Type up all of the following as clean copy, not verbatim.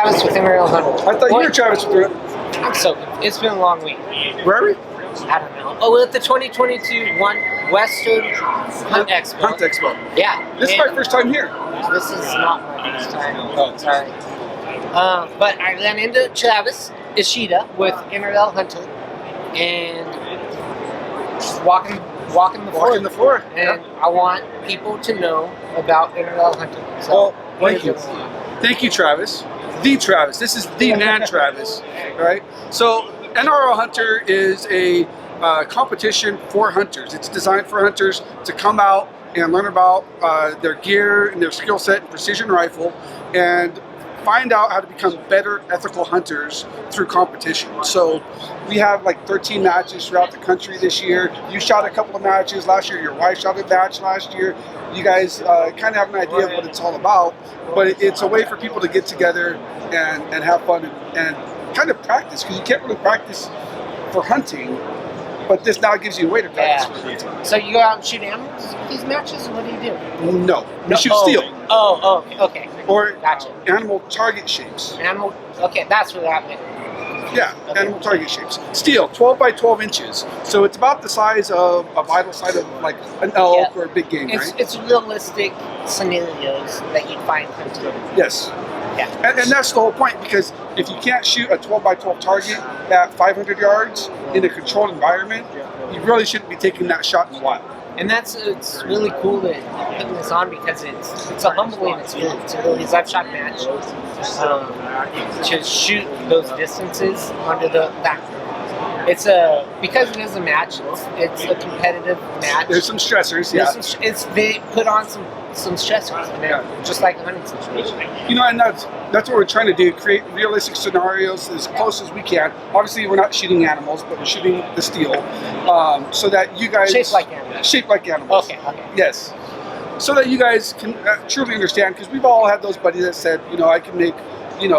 Travis with NRL Hunter. I thought you were Travis with I'm so good. It's been a long week. Where are we? I don't know. Oh, we're at the 2022 Western Hunt Expo. Hunt Expo. Yeah. This is my first time here. This is not my first time. Oh. Sorry. But I ran into Travis Ishida with NRL Hunter and just walking the floor. And I want people to know about NRL Hunter. So, thank you. Thank you, Travis. The Travis. This is the man Travis, right? So NRL Hunter is a competition for hunters. It's designed for hunters to come out and learn about their gear and their skill set and precision rifle and find out how to become better ethical hunters through competition. So we have like 13 matches throughout the country this year. You shot a couple of matches last year. Your wife shot a match last year. You guys kind of have an idea of what it's all about, but it's a way for people to get together and have fun and kind of practice, because you can't really practice for hunting, but this now gives you a way to practice for hunting. So you go out and shoot animals with these matches, or what do you do? No, we shoot steel. Okay. Or gotcha. Animal target shapes. Animal, okay, that's what that meant. Yeah, okay. Animal target shapes. Steel, 12 by 12 inches. So it's about the size of a vital size of like an elk or a big game, right? It's realistic scenarios that you'd find hunting. Yes. Yeah. And that's the whole point, because if you can't shoot a 12 by 12 target at 500 yards in a controlled environment, you really shouldn't be taking that shot in the wild. And it's really cool that you're putting this on, because it's a humbling experience. It really is. I've shot match to shoot those distances under that. Because it is a match. It's a competitive match. There's some stressors. Yeah. They put on some stressors, just like a hunting situation. And that's what we're trying to do: create realistic scenarios as close as we can. Obviously, we're not shooting animals, but we're shooting the steel, so that you guys shaped like animals. Shaped like animals. Okay. Yes. So that you guys can truly understand, because we've all had those buddies that said, I can make,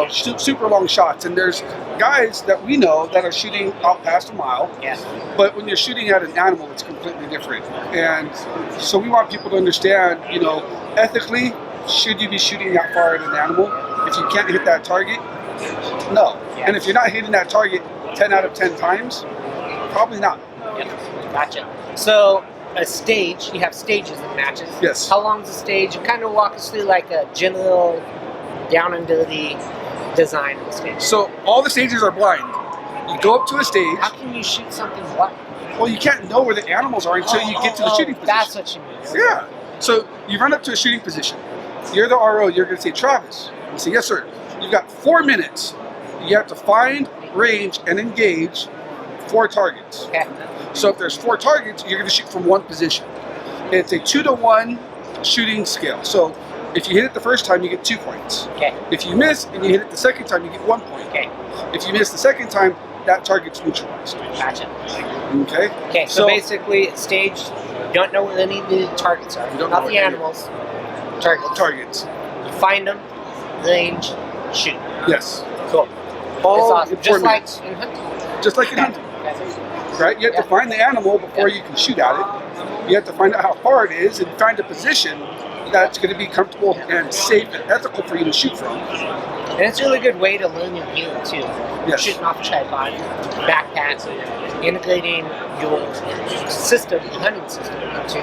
super long shots, and there's guys that we know that are shooting out past a mile. Yes. But when you're shooting at an animal, it's completely different. And so we want people to understand, ethically, should you be shooting that far at an animal? If you can't hit that target, no. Yeah. And if you're not hitting that target 10 out of 10 times, probably not. Yep. Gotcha. So a stage, you have stages in matches. Yes. How long is the stage? You kind of walk us through like a general down into the design of the stage. So all the stages are blind. You go up to a stage. How can you shoot something blind? Well, you can't know where the animals are until you get to the shooting position. That's what you mean. Okay. Yeah. So you run up to a shooting position. You're the RO. You're going to say, Travis. You say, yes, sir. You've got 4 minutes. You have to find, range, and engage 4 targets. Okay. So if there's 4 targets, you're going to shoot from one position. It's a 2-to-1 shooting scale. So if you hit it the first time, you get 2 points. Okay. If you miss and you hit it the second time, you get 1 point. Okay. If you miss the second time, that target's neutralized. Gotcha. Okay. Okay. So basically, stage, you don't know where any of the targets are. You don't know know the animals. Targets. You find them, range, shoot. Yes. Cool. All awesome. in 4 Just like minutes. in hunting. Just like in hunting. Right? You have to find the animal before you can shoot at it. You have to find out how far it is and find a position that's going to be comfortable and safe and ethical for you to shoot from. And it's a really good way to learn your gear too. Yes. Shooting off a tripod, backpacks, integrating your system, your hunting system, into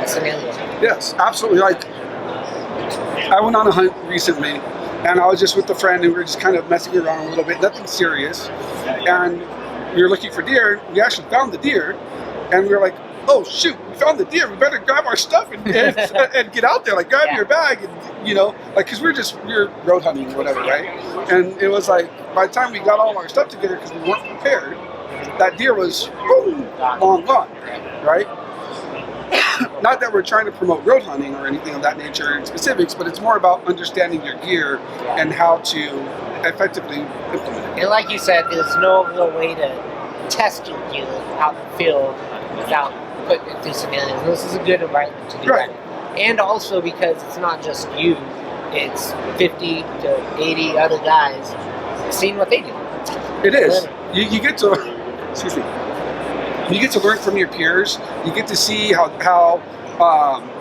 a scenario. Yes, absolutely. Like, I went on a hunt recently, and I was just with a friend, and we were just kind of messing around a little bit, nothing serious. And we were looking for deer. We actually found the deer, and we were like, oh shoot, we found the deer, we better grab our stuff and get out there, like grab your bag, and because we were road hunting or whatever, right? And it was like, by the time we got all our stuff together, because we weren't prepared, that deer was long gone, right? Not that we're trying to promote road hunting or anything of that nature in specifics, but it's more about understanding your gear and how to effectively implement it. And like you said, there's no real way to test your gear out in the field without putting it through scenarios. This is a good environment to do that. And also because it's not just you, it's 50 to 80 other guys seeing what they do. It is. You get to, excuse me, you get to learn from your peers. You get to see how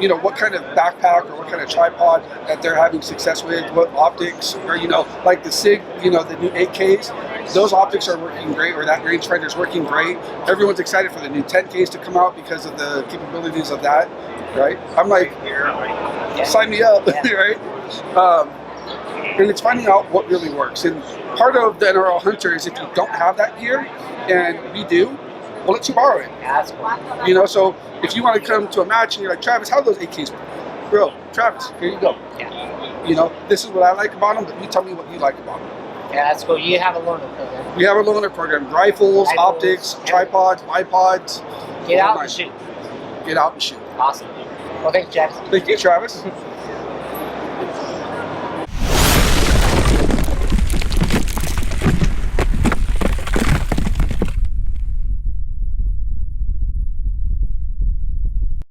you know, what kind of backpack or what kind of tripod that they're having success with, what optics, or, you know, like the SIG, you know, the new 8Ks, those optics are working great, or that rangefinder is working great. Everyone's excited for the new 10Ks to come out because of the capabilities of that, right? I'm like, sign me up, right? And it's finding out what really works. And part of the NRL Hunter is if you don't have that gear, and we do, we'll let you borrow it. Yeah, that's cool. You know, so if you want to come to a match and you're like, Travis, how do those AKs work? Bro, Travis, here you go. Yeah. You know, this is what I like about them, but you tell me what you like about them. Yeah, that's cool. You have a loaner program. We have a loaner program. Rifles, optics, tripods, bipods. Get out and shoot. Get out and shoot. Awesome. Well, thank you, Jackson. Thank you, Travis.